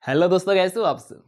Hello दोस्तों, कैसे हो आप सब।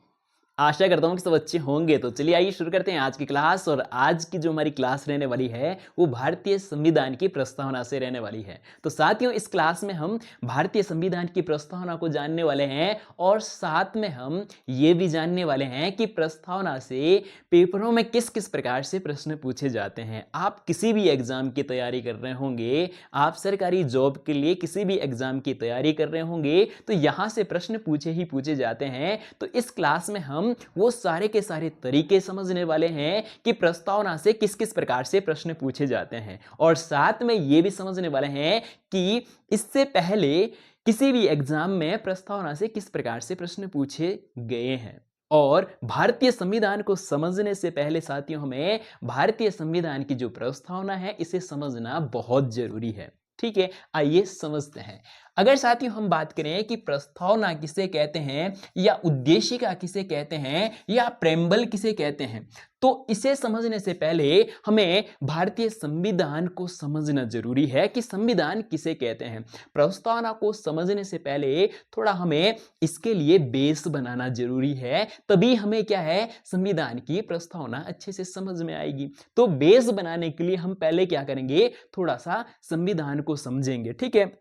आशा करता हूँ कि सब अच्छे होंगे। तो चलिए आइए शुरू करते हैं आज की क्लास। और आज की जो हमारी क्लास रहने वाली है वो भारतीय संविधान की प्रस्तावना से रहने वाली है। तो साथियों, इस क्लास में हम भारतीय संविधान की प्रस्तावना को जानने वाले हैं और साथ में हम ये भी जानने वाले हैं कि प्रस्तावना से पेपरों में किस किस प्रकार से प्रश्न पूछे जाते हैं। आप किसी भी एग्जाम की तैयारी कर रहे होंगे, आप सरकारी जॉब के लिए किसी भी एग्जाम की तैयारी कर रहे होंगे, तो यहाँ से प्रश्न पूछे ही पूछे जाते हैं। तो इस क्लास में हम वो सारे के सारे तरीके समझने वाले हैं कि प्रस्तावना से किस किस प्रकार से प्रश्न पूछे जाते हैं, और साथ में ये भी समझने वाले हैं कि इससे पहले किसी भी एग्जाम में प्रस्तावना से किस प्रकार से प्रश्न पूछे गए हैं। और भारतीय संविधान को समझने से पहले साथियों, हमें भारतीय संविधान की जो प्रस्तावना है इसे समझना बहुत जरूरी है। ठीक है, आइए समझते हैं। अगर साथियों हम बात करें कि प्रस्तावना किसे कहते हैं, या उद्देशिका किसे कहते हैं, या प्रेम्बल किसे कहते हैं, तो इसे समझने से पहले हमें भारतीय संविधान को समझना जरूरी है कि संविधान किसे कहते हैं। प्रस्तावना को समझने से पहले थोड़ा हमें इसके लिए बेस बनाना जरूरी है, तभी हमें क्या है, संविधान की प्रस्तावना अच्छे से समझ में आएगी। तो बेस बनाने के लिए हम पहले क्या करेंगे, थोड़ा सा संविधान को समझेंगे। ठीक है,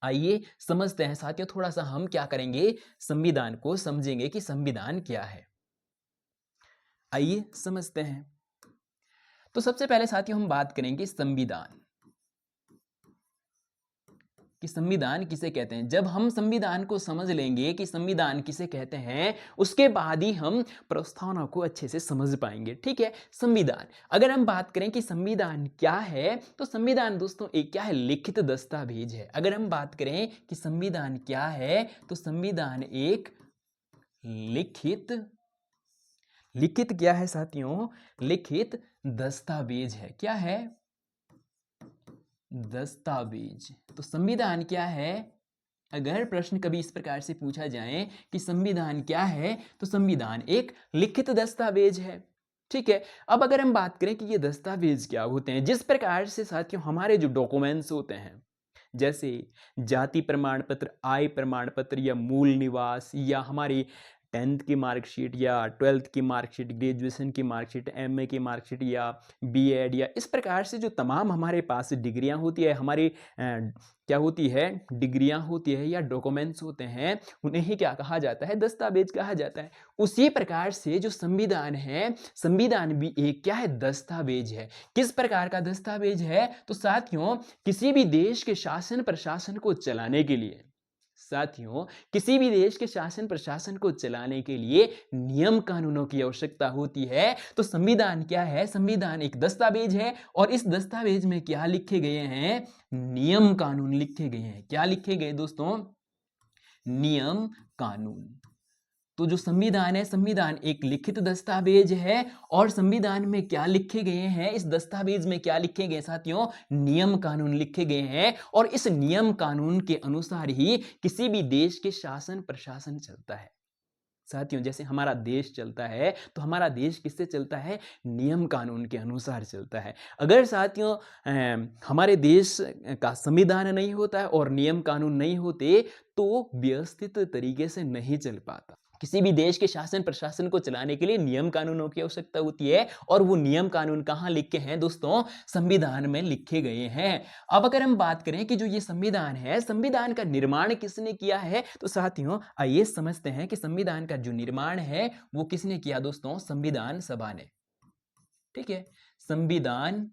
आइए समझते हैं साथियों। थोड़ा सा हम क्या करेंगे, संविधान को समझेंगे कि संविधान क्या है। आइए समझते हैं। तो सबसे पहले साथियों हम बात करेंगे संविधान कि संविधान किसे कहते हैं। जब हम संविधान को समझ लेंगे कि संविधान किसे कहते हैं, उसके बाद ही हम प्रस्तावना को अच्छे से समझ पाएंगे। ठीक है, संविधान, अगर हम बात करें कि संविधान क्या है, तो संविधान दोस्तों एक क्या है, लिखित दस्तावेज है। अगर हम बात करें कि संविधान क्या है, तो संविधान एक लिखित लिखित क्या है साथियों, लिखित दस्तावेज है। क्या है, दस्तावेज। तो संविधान क्या है, अगर प्रश्न कभी इस प्रकार से पूछा जाए कि संविधान क्या है, तो संविधान एक लिखित दस्तावेज है। ठीक है, अब अगर हम बात करें कि ये दस्तावेज क्या होते हैं, जिस प्रकार से साथियों हमारे जो डॉक्यूमेंट्स होते हैं, जैसे जाति प्रमाण पत्र, आय प्रमाण पत्र, या मूल निवास, या हमारी 10th की मार्कशीट, या 12th की मार्कशीट, ग्रेजुएशन की मार्कशीट, एमए की मार्कशीट, या बीएड, या इस प्रकार से जो तमाम हमारे पास डिग्रियां होती है, हमारी क्या होती है, डिग्रियां होती है या डॉक्यूमेंट्स होते हैं, उन्हें ही क्या कहा जाता है, दस्तावेज कहा जाता है। उसी प्रकार से जो संविधान है, संविधान भी एक क्या है, दस्तावेज है। किस प्रकार का दस्तावेज है, तो साथियों किसी भी देश के शासन प्रशासन को चलाने के लिए, साथियों किसी भी देश के शासन प्रशासन को चलाने के लिए नियम कानूनों की आवश्यकता होती है। तो संविधान क्या है, संविधान एक दस्तावेज है, और इस दस्तावेज में क्या लिखे गए हैं, नियम कानून लिखे गए हैं। क्या लिखे गए दोस्तों, नियम कानून। तो जो संविधान है, संविधान एक लिखित दस्तावेज है, और संविधान में क्या लिखे गए हैं, इस दस्तावेज में क्या लिखे गए साथियों, नियम कानून लिखे गए हैं। और इस नियम कानून के अनुसार ही किसी भी देश के शासन प्रशासन चलता है। साथियों जैसे हमारा देश चलता है, तो हमारा देश किससे चलता है, नियम कानून के अनुसार चलता है। अगर साथियों हमारे देश का संविधान नहीं होता है और नियम कानून नहीं होते, तो व्यवस्थित तरीके से नहीं चल पाता। किसी भी देश के शासन प्रशासन को चलाने के लिए नियम कानूनों की आवश्यकता होती है, और वो नियम कानून कहाँ लिखे हैं दोस्तों, संविधान में लिखे गए हैं। अब अगर हम बात करें कि जो ये संविधान है, संविधान का निर्माण किसने किया है, तो साथियों आइए समझते हैं कि संविधान का जो निर्माण है वो किसने किया दोस्तों, संविधान सभा ने। ठीक है, संविधान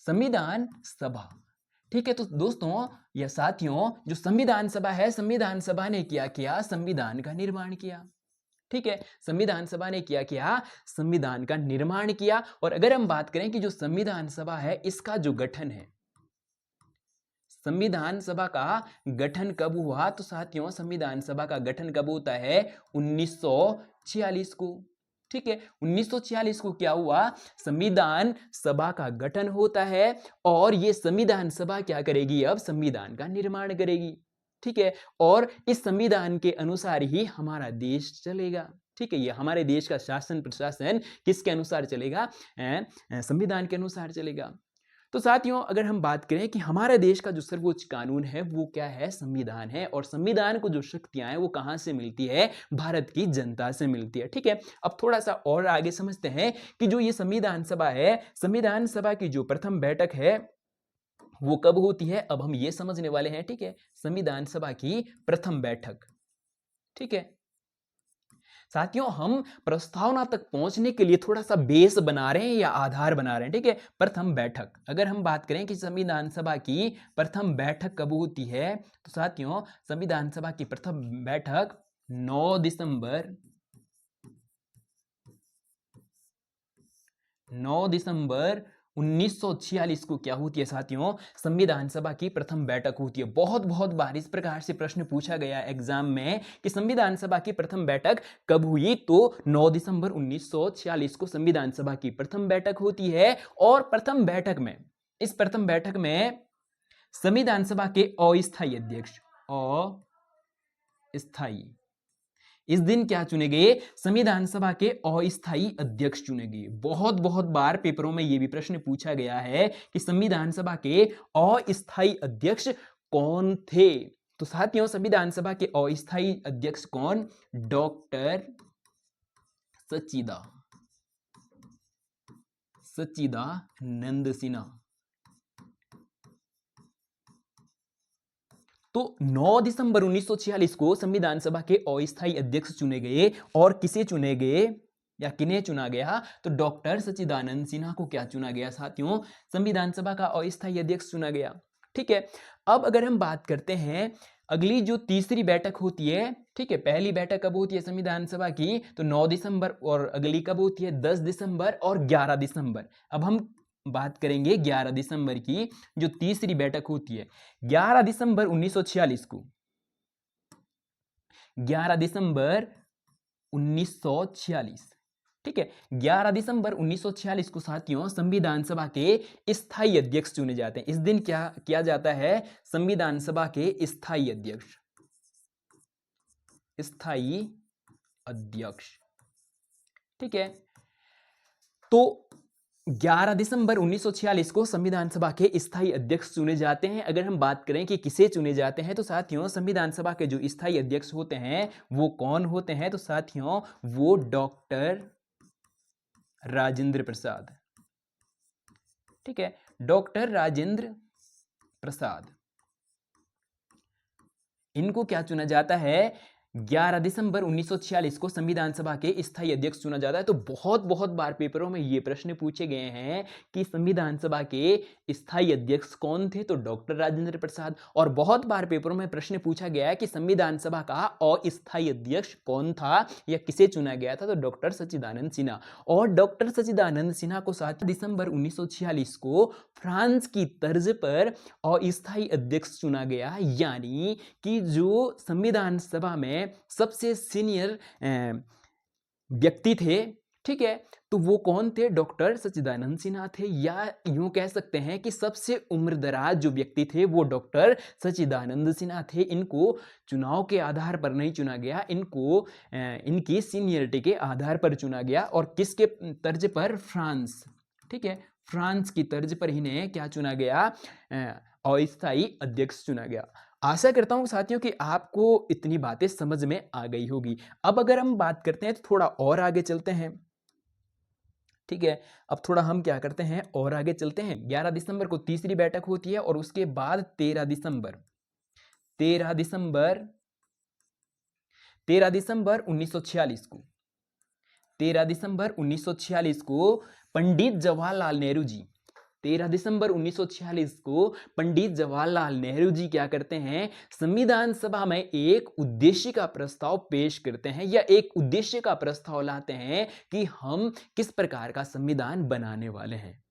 संविधान सभा। ठीक है, तो दोस्तों या साथियों जो संविधान सभा है, संविधान सभा ने क्या किया, संविधान का निर्माण किया। ठीक है, संविधान सभा ने क्या किया, संविधान का निर्माण किया। और अगर हम बात करें कि जो संविधान सभा है, इसका जो गठन है, संविधान सभा का गठन कब हुआ, तो साथियों संविधान सभा का गठन कब होता है, 1946 को। ठीक है, 1946 को क्या हुआ, संविधान सभा का गठन होता है, और ये संविधान सभा क्या करेगी, अब संविधान का निर्माण करेगी। ठीक है, और इस संविधान के अनुसार ही हमारा देश चलेगा। ठीक है, ये हमारे देश का शासन प्रशासन किसके अनुसार चलेगा, संविधान के अनुसार चलेगा। तो साथियों अगर हम बात करें कि हमारे देश का जो सर्वोच्च कानून है वो क्या है, संविधान है, और संविधान को जो शक्तियां हैं वो कहां से मिलती है, भारत की जनता से मिलती है। ठीक है, अब थोड़ा सा और आगे समझते हैं कि जो ये संविधान सभा है, संविधान सभा की जो प्रथम बैठक है वो कब होती है, अब हम ये समझने वाले हैं। ठीक है, संविधान सभा की प्रथम बैठक। ठीक है साथियों, हम प्रस्तावना तक पहुंचने के लिए थोड़ा सा बेस बना रहे हैं या आधार बना रहे हैं। ठीक है, प्रथम बैठक अगर हम बात करें कि संविधान सभा की प्रथम बैठक कब होती है, तो साथियों संविधान सभा की प्रथम बैठक 9 दिसंबर 1946 को क्या होती है साथियों, संविधान सभा की प्रथम बैठक होती है। बहुत बहुत बार इस प्रकार से प्रश्न पूछा गया एग्जाम में कि संविधान सभा की प्रथम बैठक कब हुई, तो 9 दिसंबर 1946 को संविधान सभा की प्रथम बैठक होती है। और प्रथम बैठक में, इस प्रथम बैठक में संविधान सभा के अस्थायी अध्यक्ष, अस्थायी, इस दिन क्या चुने गए, संविधान सभा के अस्थायी अध्यक्ष चुने गए। बहुत बहुत बार पेपरों में यह भी प्रश्न पूछा गया है कि संविधान सभा के अस्थायी अध्यक्ष कौन थे। तो साथियों संविधान सभा के अस्थायी अध्यक्ष कौन, डॉक्टर सच्चिदानंद सिन्हा। तो 9 दिसंबर 1946 को संविधान सभा के अस्थायी अध्यक्ष चुने गए, और किसे चुने गए या किन्हें चुना गया, तो डॉक्टर सच्चिदानंद सिन्हा को क्या चुना गया साथियों, संविधान सभा का अस्थायी अध्यक्ष चुना गया। ठीक है, अब अगर हम बात करते हैं अगली जो तीसरी बैठक होती है, ठीक है, पहली बैठक कब होती है संविधान सभा की, तो 9 दिसंबर, और अगली कब होती है, 10 दिसंबर और 11 दिसंबर। अब हम बात करेंगे 11 दिसंबर की, जो तीसरी बैठक होती है 11 दिसंबर 1946 को, 11 दिसंबर 1946। ठीक है, 11 दिसंबर 1946 को साथियों संविधान सभा के स्थायी अध्यक्ष चुने जाते हैं। इस दिन क्या किया जाता है, संविधान सभा के स्थायी अध्यक्ष। ठीक है, तो 11 दिसंबर 1946 को संविधान सभा के स्थायी अध्यक्ष चुने जाते हैं। अगर हम बात करें कि किसे चुने जाते हैं, तो साथियों संविधान सभा के जो स्थायी अध्यक्ष होते हैं वो कौन होते हैं, तो साथियों वो डॉक्टर राजेंद्र प्रसाद। ठीक है, डॉक्टर राजेंद्र प्रसाद, इनको क्या चुना जाता है, 11 दिसंबर 1946 को संविधान सभा के स्थायी अध्यक्ष चुना जाता है। तो बहुत बहुत बार पेपरों में ये प्रश्न पूछे गए हैं कि संविधान सभा के स्थायी अध्यक्ष कौन थे, तो डॉक्टर राजेंद्र प्रसाद। और बहुत बार पेपरों में प्रश्न पूछा गया है कि संविधान सभा का अस्थायी अध्यक्ष कौन था या किसे चुना गया था, तो डॉक्टर सच्चिदानंद सिन्हा। और डॉक्टर सच्चिदानंद सिन्हा को 7 दिसंबर 1946 को फ्रांस की तर्ज पर अस्थायी अध्यक्ष चुना गया, यानी कि जो संविधान सभा में सबसे सीनियर व्यक्ति थे, ठीक है, तो वो कौन थे, डॉक्टर सच्चिदानंद सिन्हा थे। या यूं कह सकते हैं कि सबसे उम्रदराज जो व्यक्ति थे वो डॉक्टर सच्चिदानंद सिन्हा थे। इनको चुनाव के आधार पर नहीं चुना गया, इनको इनकी सीनियरिटी के आधार पर चुना गया। और किसके तर्ज पर, फ्रांस, ठीक है, फ्रांस की तर्ज पर इन्हें क्या चुना गया, अस्थायी अध्यक्ष चुना गया। आशा करता हूं साथियों कि आपको इतनी बातें समझ में आ गई होगी। अब अगर हम बात करते हैं तो थोड़ा और आगे चलते हैं। ठीक है, अब थोड़ा हम क्या करते हैं और आगे चलते हैं। 11 दिसंबर को तीसरी बैठक होती है, और उसके बाद 13 दिसंबर 1946 को 13 दिसंबर 1946 को पंडित जवाहरलाल नेहरू जी, 13 दिसंबर 1946 को पंडित जवाहरलाल नेहरू जी क्या करते हैं, संविधान सभा में एक उद्देश्य का प्रस्ताव पेश करते हैं, या एक उद्देश्य का प्रस्ताव लाते हैं कि हम किस प्रकार का संविधान बनाने वाले हैं,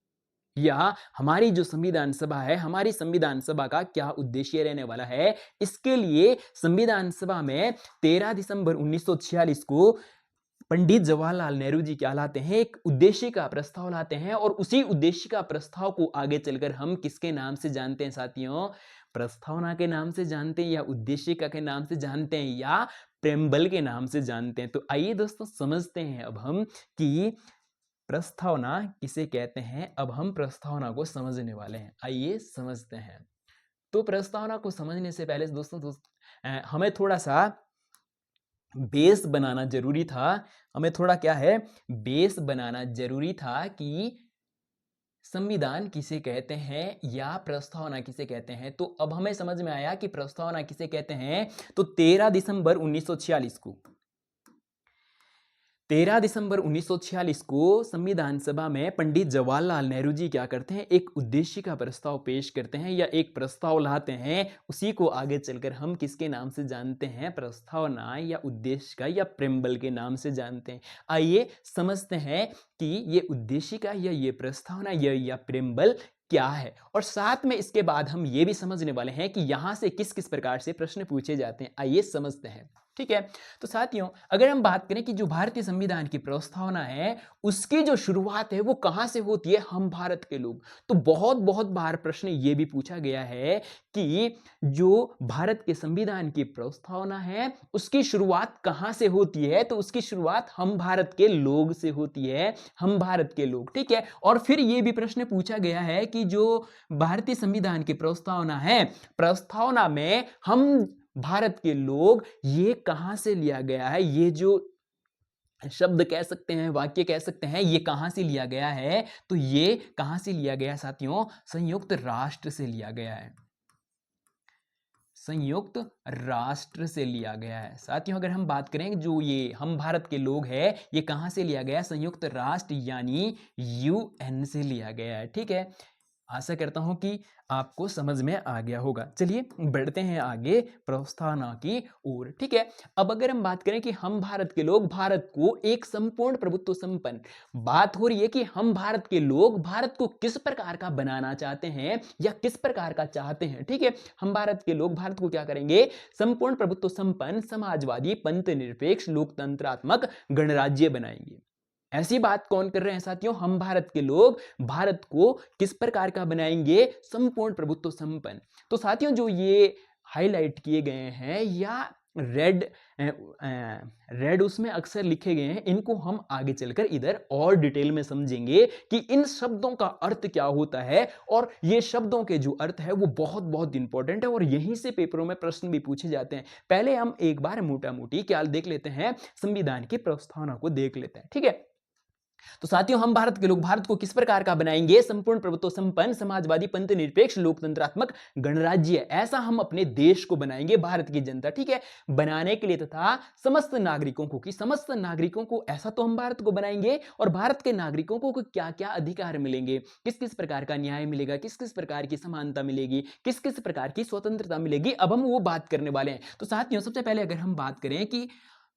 या हमारी जो संविधान सभा है, हमारी संविधान सभा का क्या उद्देश्य रहने वाला है। इसके लिए संविधान सभा में 13 दिसंबर 1946 को पंडित जवाहरलाल नेहरू जी क्या लाते हैं, एक उद्देश्य का प्रस्ताव लाते हैं। और उसी उद्देश्य का प्रस्ताव को आगे चलकर हम किसके नाम से जानते हैं साथियों, प्रस्तावना के नाम से जानते हैं, या उद्देश्य के नाम से जानते हैं, या प्रेम्बल के नाम से जानते हैं। तो आइए दोस्तों समझते हैं अब हम कि प्रस्तावना किसे कहते हैं? अब हम प्रस्तावना को समझने वाले हैं, आइए समझते हैं। तो प्रस्तावना को समझने से पहले दोस्तों हमें थोड़ा सा बेस बनाना जरूरी था। हमें थोड़ा क्या है, बेस बनाना जरूरी था कि संविधान किसे कहते हैं या प्रस्तावना किसे कहते हैं। तो अब हमें समझ में आया कि प्रस्तावना किसे कहते हैं। तो 13 दिसंबर 1946 को 13 दिसंबर 1946 को संविधान सभा में पंडित जवाहरलाल नेहरू जी क्या करते हैं, एक उद्देश्य का प्रस्ताव पेश करते हैं या एक प्रस्ताव लाते हैं। उसी को आगे चलकर हम किसके नाम से जानते हैं, प्रस्तावना या उद्देश्य का या प्रेम्बल के नाम से जानते हैं। आइए समझते हैं कि ये उद्देश्य का या ये प्रस्तावना या प्रेम्बल क्या है, और साथ में इसके बाद हम ये भी समझने वाले हैं कि यहां से किस किस प्रकार से प्रश्न पूछे जाते हैं। आइए समझते हैं, ठीक है। तो साथियों, अगर हम बात करें कि जो भारतीय संविधान की प्रस्तावना है उसकी जो शुरुआत है वो कहां से होती है, हम भारत के लोग। तो बहुत बहुत बार प्रश्न ये भी पूछा गया है कि जो भारत के संविधान की प्रस्तावना है उसकी शुरुआत कहां से होती है। तो उसकी शुरुआत हम भारत के लोग से होती है, हम भारत के लोग, ठीक है। और फिर ये भी प्रश्न पूछा गया है कि जो भारतीय संविधान की प्रस्तावना है, प्रस्तावना में हम भारत के लोग, ये कहां से लिया गया है, ये जो शब्द कह सकते हैं, वाक्य कह सकते हैं, ये कहां से लिया गया है। तो ये कहां से लिया गया है साथियों, संयुक्त राष्ट्र से लिया गया है, संयुक्त राष्ट्र से लिया गया है। साथियों, अगर हम बात करें जो ये हम भारत के लोग हैं, ये कहां से लिया गया है, संयुक्त राष्ट्र यानी यूएन से लिया गया है, ठीक है। आशा करता हूं कि आपको समझ में आ गया होगा। चलिए बढ़ते हैं आगे प्रस्तावना की ओर, ठीक है। अब अगर हम बात करें कि हम भारत के लोग भारत को एक संपूर्ण प्रभुत्व संपन्न, बात हो रही है कि हम भारत के लोग भारत को किस प्रकार का बनाना चाहते हैं या किस प्रकार का चाहते हैं, ठीक है। हम भारत के लोग भारत को क्या करेंगे, संपूर्ण प्रभुत्व संपन्न, समाजवादी, पंथ निरपेक्ष, लोकतंत्रात्मक गणराज्य बनाएंगे। ऐसी बात कौन कर रहे हैं साथियों, हम भारत के लोग भारत को किस प्रकार का बनाएंगे, संपूर्ण प्रभुत्व संपन्न। तो साथियों, जो ये हाईलाइट किए गए हैं या रेड उसमें अक्सर लिखे गए हैं, इनको हम आगे चलकर इधर और डिटेल में समझेंगे कि इन शब्दों का अर्थ क्या होता है। और ये शब्दों के जो अर्थ है वो बहुत बहुत इंपॉर्टेंट है और यहीं से पेपरों में प्रश्न भी पूछे जाते हैं। पहले हम एक बार मोटा मोटी क्या देख लेते हैं, संविधान की प्रस्तावना को देख लेते हैं, ठीक है। तो साथियों, हम भारत के लोग भारत को किस प्रकार का बनाएंगे, संपूर्ण प्रभुत्व संपन्न, समाजवादी, पंथ निरपेक्ष, लोकतंत्रात्मक गणराज्य। ऐसा हम अपने देश को बनाएंगे, भारत की जनता, ठीक है, बनाने के लिए तथा समस्त नागरिकों को, कि समस्त नागरिकों को, ऐसा तो हम भारत को बनाएंगे। और भारत के नागरिकों को क्या क्या अधिकार मिलेंगे, किस किस प्रकार का न्याय मिलेगा, किस किस प्रकार की समानता मिलेगी, किस किस प्रकार की स्वतंत्रता मिलेगी, अब हम वो बात करने वाले हैं। तो साथियों, सबसे पहले अगर हम बात करें कि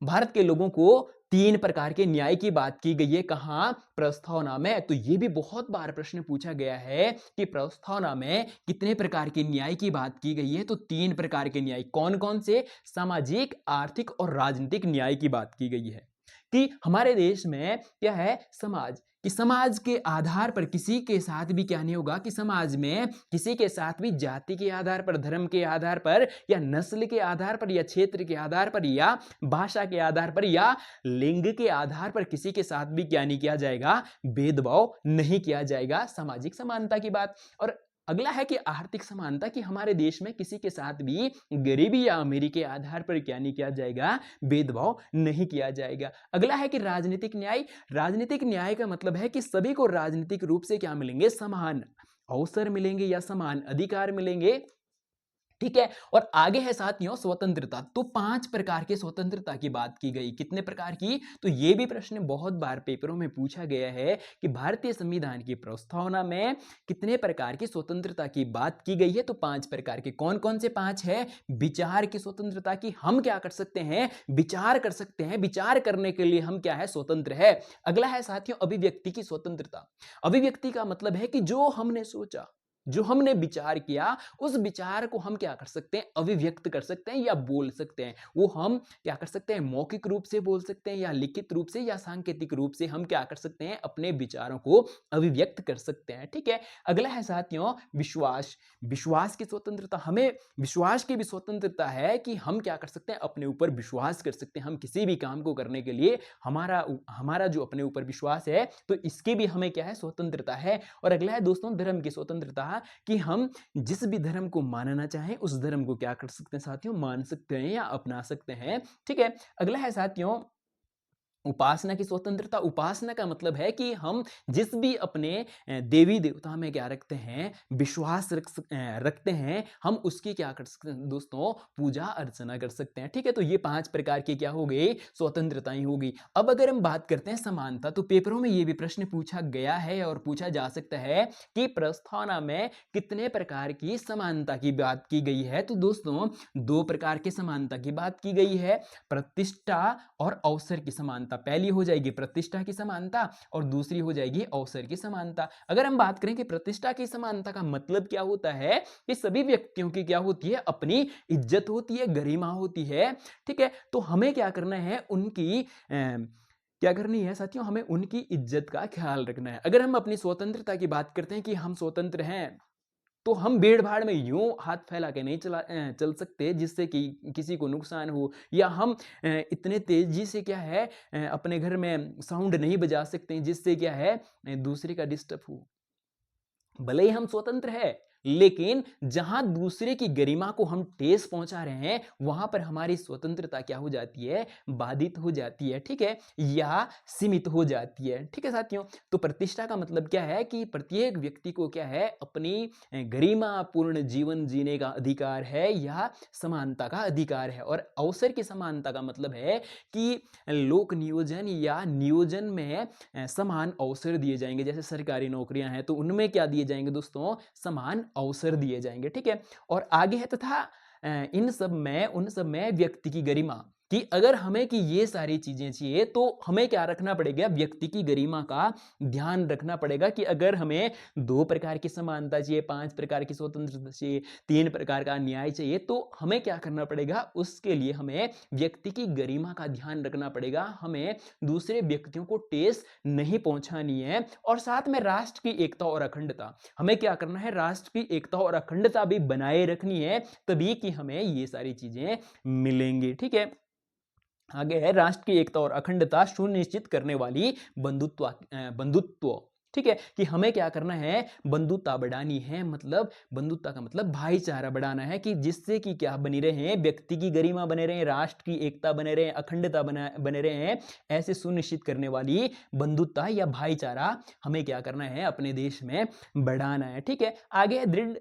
भारत के लोगों को 3 प्रकार के न्याय की बात की गई है, कहां, प्रस्तावना में। तो यह भी बहुत बार प्रश्न पूछा गया है कि प्रस्तावना में कितने प्रकार के न्याय की बात की गई है। तो 3 प्रकार के न्याय, कौन कौन से, सामाजिक, आर्थिक और राजनीतिक न्याय की बात की गई है। कि हमारे देश में क्या है, समाज, कि समाज के आधार पर किसी के साथ भी क्या नहीं होगा, कि समाज में किसी के साथ भी जाति के आधार पर, धर्म के आधार पर या नस्ल के आधार पर या क्षेत्र के आधार पर या भाषा के आधार पर या लिंग के आधार पर किसी के साथ भी क्या नहीं किया जाएगा, भेदभाव नहीं किया जाएगा। सामाजिक समानता की बात। और अगला है कि आर्थिक समानता, कि हमारे देश में किसी के साथ भी गरीबी या अमीरी के आधार पर क्या नहीं किया जाएगा, भेदभाव नहीं किया जाएगा। अगला है कि राजनीतिक न्याय। राजनीतिक न्याय का मतलब है कि सभी को राजनीतिक रूप से क्या मिलेंगे, समान अवसर मिलेंगे या समान अधिकार मिलेंगे, ठीक है। और आगे है साथियों स्वतंत्रता। तो 5 प्रकार के स्वतंत्रता की बात की गई, कितने प्रकार की, तो ये भी प्रश्न बहुत बार पेपरों में पूछा गया है कि भारतीय संविधान की प्रस्तावना में कितने प्रकार की स्वतंत्रता की बात की गई है। तो 5 प्रकार के, कौन कौन से 5 है, विचार की स्वतंत्रता, की हम क्या कर सकते हैं, विचार कर सकते हैं, विचार करने के लिए हम क्या है, स्वतंत्र है। अगला है साथियों अभिव्यक्ति की स्वतंत्रता। अभिव्यक्ति का मतलब है कि जो हमने सोचा जो हमने विचार किया उस विचार को हम क्या कर सकते हैं, अभिव्यक्त कर सकते हैं या बोल सकते हैं। वो हम क्या कर सकते हैं, मौखिक रूप से बोल सकते हैं या लिखित रूप से या सांकेतिक रूप से हम क्या कर सकते हैं, अपने विचारों को अभिव्यक्त कर सकते हैं। ठीक है, अगला है साथियों विश्वास। विश्वास की स्वतंत्रता, हमें विश्वास की भी स्वतंत्रता है कि हम क्या कर सकते हैं, अपने ऊपर विश्वास कर सकते हैं। हम किसी भी काम को करने के लिए हमारा हमारा जो अपने ऊपर विश्वास है, तो इसकी भी हमें क्या है, स्वतंत्रता है। और अगला है दोस्तों धर्म की स्वतंत्रता, कि हम जिस भी धर्म को मानना चाहें उस धर्म को क्या कर सकते हैं साथियों, मान सकते हैं या अपना सकते हैं। ठीक है, अगला है साथियों उपासना की स्वतंत्रता। उपासना का मतलब है कि हम जिस भी अपने देवी देवता में क्या रखते हैं, विश्वास रखते हैं, हम उसकी क्या कर सकते हैं दोस्तों, पूजा अर्चना कर सकते हैं। ठीक है, तो ये 5 प्रकार की क्या हो गई, स्वतंत्रताएं होगी। अब अगर हम बात करते हैं समानता, तो पेपरों में ये भी प्रश्न पूछा गया है और पूछा जा सकता है कि प्रस्तावना में कितने प्रकार की समानता की बात की गई है। तो दोस्तों 2 प्रकार की समानता की बात की गई है, प्रतिष्ठा और अवसर की समानता। पहली हो जाएगी प्रतिष्ठा की समानता और दूसरी हो जाएगी अवसर की समानता। अगर हम बात करें कि प्रतिष्ठा की समानता का मतलब क्या होता है, कि सभी व्यक्तियों की क्या होती है, अपनी इज्जत होती है, गरिमा होती है। ठीक है, तो हमें क्या करना है, उनकी क्या करनी है साथियों, हमें उनकी इज्जत का ख्याल रखना है। अगर हम अपनी स्वतंत्रता की बात करते हैं कि हम स्वतंत्र हैं, तो हम भीड़-भाड़ में यूँ हाथ फैला के नहीं चल सकते जिससे कि किसी को नुकसान हो, या हम इतने तेज़ी से क्या है, अपने घर में साउंड नहीं बजा सकते जिससे क्या है, दूसरे का डिस्टर्ब हो। भले ही हम स्वतंत्र हैं, लेकिन जहां दूसरे की गरिमा को हम ठेस पहुंचा रहे हैं, वहां पर हमारी स्वतंत्रता क्या हो जाती है, बाधित हो जाती है। ठीक है, या सीमित हो जाती है। ठीक है साथियों, तो प्रतिष्ठा का मतलब क्या है, कि प्रत्येक व्यक्ति को क्या है, अपनी गरिमा पूर्ण जीवन जीने का अधिकार है या समानता का अधिकार है। और अवसर की समानता का मतलब है कि लोक नियोजन या नियोजन में समान अवसर दिए जाएंगे। जैसे सरकारी नौकरियां हैं तो उनमें क्या दिए जाएंगे दोस्तों, समान अवसर दिए जाएंगे। ठीक है, और आगे है तथा इन सब में उन सब में व्यक्ति की गरिमा, कि अगर हमें कि ये सारी चीजें चाहिए तो हमें क्या रखना पड़ेगा, व्यक्ति की गरिमा का ध्यान रखना पड़ेगा। कि अगर हमें 2 प्रकार की समानता चाहिए, 5 प्रकार की स्वतंत्रता चाहिए, 3 प्रकार का न्याय चाहिए, तो हमें क्या करना पड़ेगा, उसके लिए हमें व्यक्ति की गरिमा का ध्यान रखना पड़ेगा। हमें दूसरे व्यक्तियों को ठेस नहीं पहुंचानी है। और साथ में राष्ट्र की एकता और अखंडता, हमें क्या करना है, राष्ट्र की एकता और अखंडता भी बनाए रखनी है, तभी कि हमें ये सारी चीजें मिलेंगी। ठीक है, आगे है राष्ट्र की एकता और अखंडता सुनिश्चित करने वाली बंधुत्व। ठीक है, कि हमें क्या करना है, बंधुता बढ़ानी है। मतलब बंधुता का मतलब भाईचारा बढ़ाना है, कि जिससे कि क्या बनी रहे, व्यक्ति की गरिमा बने रहे, राष्ट्र की एकता बने रहे, अखंडता बने रहे। ऐसे सुनिश्चित करने वाली बंधुता या भाईचारा हमें क्या करना है, अपने देश में बढ़ाना है। ठीक है, आगे दृढ़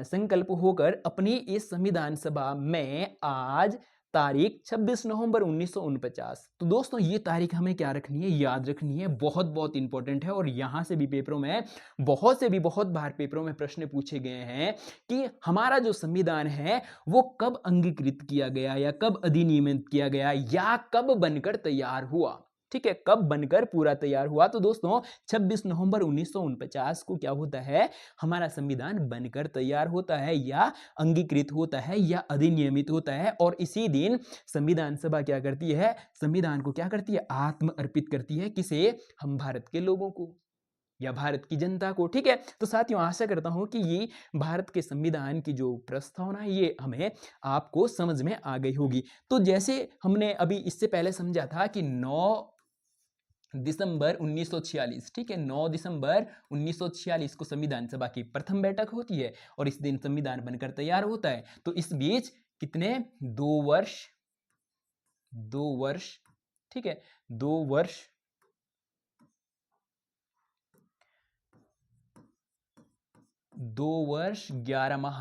संकल्प होकर अपनी इस संविधान सभा में आज तारीख 26 नवंबर 1949। तो दोस्तों ये तारीख हमें क्या रखनी है, याद रखनी है, बहुत बहुत इंपॉर्टेंट है। और यहां से भी पेपरों में बहुत बार पेपरों में प्रश्न पूछे गए हैं कि हमारा जो संविधान है वो कब अंगीकृत किया गया, या कब अधिनियमित किया गया, या कब बनकर तैयार हुआ। ठीक है, कब बनकर पूरा तैयार हुआ। तो दोस्तों 26 नवंबर 1949 को क्या होता है, हमारा संविधान बनकर तैयार होता है, या अंगीकृत होता है, या अधिनियमित होता है। और इसी दिन संविधान सभा क्या करती है, संविधान को क्या करती है, आत्म अर्पित करती है। किसे, हम भारत के लोगों को या भारत की जनता को। ठीक है, तो साथियों आशा करता हूं कि ये भारत के संविधान की जो प्रस्तावना है ये हमें आपको समझ में आ गई होगी। तो जैसे हमने अभी इससे पहले समझा था कि 9 दिसंबर 1946, ठीक है, 9 दिसंबर 1946 को संविधान सभा की प्रथम बैठक होती है और इस दिन संविधान बनकर तैयार होता है। तो इस बीच कितने, 2 वर्ष, ठीक है, 2 वर्ष 2 वर्ष 11 माह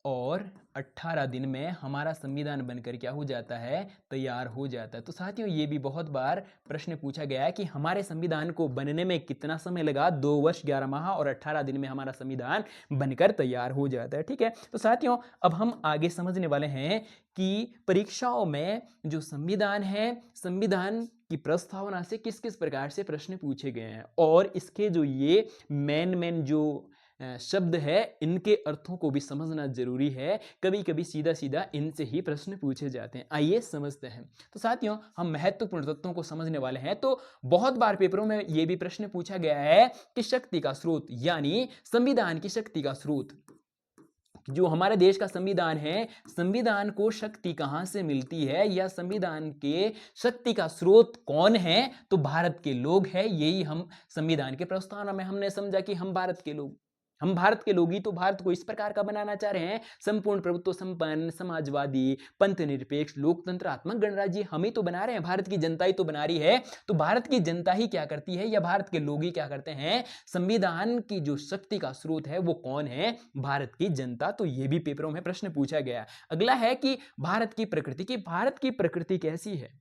और 18 दिन में हमारा संविधान बनकर क्या हो जाता है, तैयार हो जाता है। तो साथियों ये भी बहुत बार प्रश्न पूछा गया है कि हमारे संविधान को बनने में कितना समय लगा, 2 वर्ष 11 माह और 18 दिन में हमारा संविधान बनकर तैयार हो जाता है। ठीक है, तो साथियों अब हम आगे समझने वाले हैं कि परीक्षाओं में जो संविधान है, संविधान की प्रस्तावना से किस किस प्रकार से प्रश्न पूछे गए हैं, और इसके जो ये मेन जो शब्द है, इनके अर्थों को भी समझना जरूरी है। कभी कभी सीधा सीधा इनसे ही प्रश्न पूछे जाते हैं। आइए समझते हैं। तो साथियों, हम महत्वपूर्ण तत्वों को समझने वाले हैं। तो बहुत बार पेपरों में यह भी प्रश्न पूछा गया है कि शक्ति का स्रोत, यानी संविधान की शक्ति का स्रोत, जो हमारे देश का संविधान है, संविधान को शक्ति कहां से मिलती है, या संविधान के शक्ति का स्रोत कौन है? तो भारत के लोग हैं। यही हम संविधान के प्रस्तावना में हमने समझा कि हम भारत के लोग ही तो भारत को इस प्रकार का बनाना चाह रहे हैं, संपूर्ण प्रभुत्व संपन्न, समाजवादी, पंथ निरपेक्ष, लोकतंत्रात्मक गणराज्य हम ही तो बना रहे हैं, भारत की जनता ही तो बना रही है। तो भारत की जनता ही क्या करती है, या भारत के लोग ही क्या करते हैं? संविधान की जो शक्ति का स्रोत है वो कौन है? भारत की जनता। तो ये भी पेपरों में प्रश्न पूछा गया। अगला है कि भारत की प्रकृति कैसी है?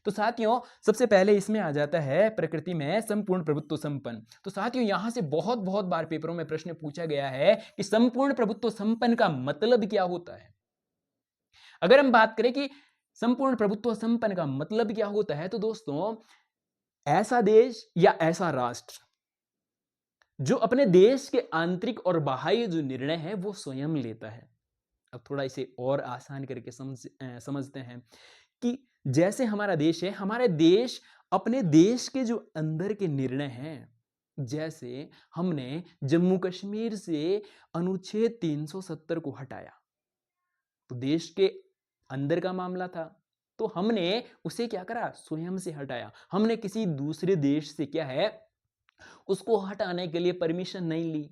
तो साथियों, सबसे पहले इसमें आ जाता है प्रकृति में संपूर्ण प्रभुत्व संपन्न। तो साथियों, यहां से बहुत बहुत बार पेपरों में प्रश्न पूछा गया है कि संपूर्ण प्रभुत्व संपन्न का मतलब क्या होता है। अगर हम बात करें कि संपूर्ण प्रभुत्व संपन्न का मतलब क्या होता है, तो दोस्तों, ऐसा देश या ऐसा राष्ट्र जो अपने देश के आंतरिक और बाह्य जो निर्णय है वो स्वयं लेता है। अब थोड़ा इसे और आसान करके समझते हैं कि जैसे हमारा देश है, हमारे देश अपने देश के जो अंदर के निर्णय हैं, जैसे हमने जम्मू कश्मीर से अनुच्छेद 370 को हटाया, तो देश के अंदर का मामला था, तो हमने उसे क्या करा? स्वयं से हटाया। हमने किसी दूसरे देश से क्या है, उसको हटाने के लिए परमिशन नहीं ली।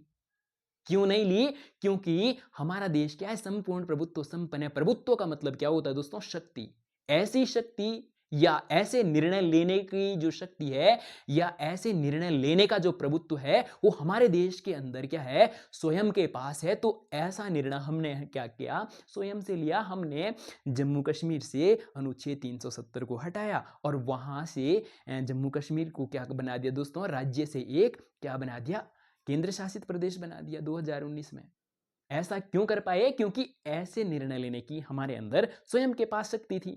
क्यों नहीं ली? क्योंकि हमारा देश क्या है? संपूर्ण प्रभुत्व संपन्न है। प्रभुत्व का मतलब क्या होता है दोस्तों? शक्ति। ऐसी शक्ति या ऐसे निर्णय लेने की जो शक्ति है, या ऐसे निर्णय लेने का जो प्रभुत्व है, वो हमारे देश के अंदर क्या है? स्वयं के पास है। तो ऐसा निर्णय हमने क्या किया? स्वयं से लिया। हमने जम्मू कश्मीर से अनुच्छेद 370 को हटाया और वहां से जम्मू कश्मीर को क्या बना दिया दोस्तों? राज्य से एक क्या बना दिया? केंद्र शासित प्रदेश बना दिया 2019 में। ऐसा क्यों कर पाए? क्योंकि ऐसे निर्णय लेने की हमारे अंदर स्वयं के पास शक्ति थी।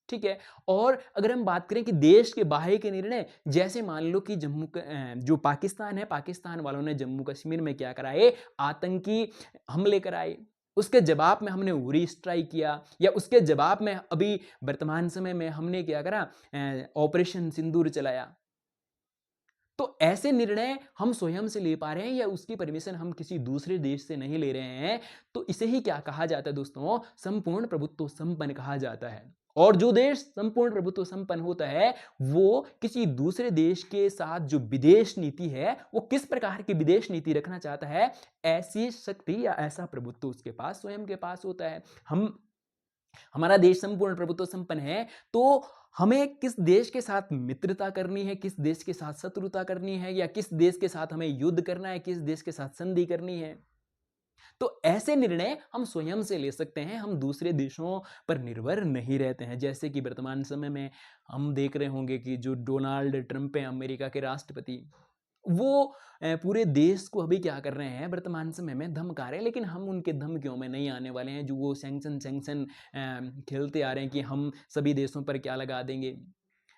ठीक है। और अगर हम बात करें कि देश के बाहर के निर्णय, जैसे मान लो कि जो पाकिस्तान है, पाकिस्तान वालों ने जम्मू कश्मीर में क्या कराए? आतंकी हमले कराए। उसके जवाब में हमने उरी स्ट्राइक किया, या उसके जवाब में अभी वर्तमान समय में हमने क्या करा? ऑपरेशन सिंदूर चलाया। तो ऐसे निर्णय हम स्वयं से ले पा रहे हैं, या उसकी परमिशन हम किसी दूसरे देश से नहीं ले रहे हैं। तो इसे ही क्या कहा जाता है दोस्तों? संपूर्ण प्रभुत्व संपन्न कहा जाता है। और जो देश संपूर्ण प्रभुत्व संपन्न होता है, वो किसी दूसरे देश के साथ जो विदेश नीति है, वो किस प्रकार की विदेश नीति रखना चाहता है, ऐसी शक्ति या ऐसा प्रभुत्व उसके पास स्वयं के पास होता है। हमारा देश संपूर्ण प्रभुत्व संपन्न है, तो हमें किस देश के साथ मित्रता करनी है, किस देश के साथ शत्रुता करनी है, या किस देश के साथ हमें युद्ध करना है, किस देश के साथ संधि करनी है, तो ऐसे निर्णय हम स्वयं से ले सकते हैं। हम दूसरे देशों पर निर्भर नहीं रहते हैं। जैसे कि वर्तमान समय में हम देख रहे होंगे कि जो डोनाल्ड ट्रंप है, अमेरिका के राष्ट्रपति, वो पूरे देश को अभी क्या कर रहे हैं? वर्तमान समय में धमका रहे हैं। लेकिन हम उनके धमकियों में नहीं आने वाले हैं। जो वो सैंक्शन खेलते आ रहे हैं कि हम सभी देशों पर क्या लगा देंगे,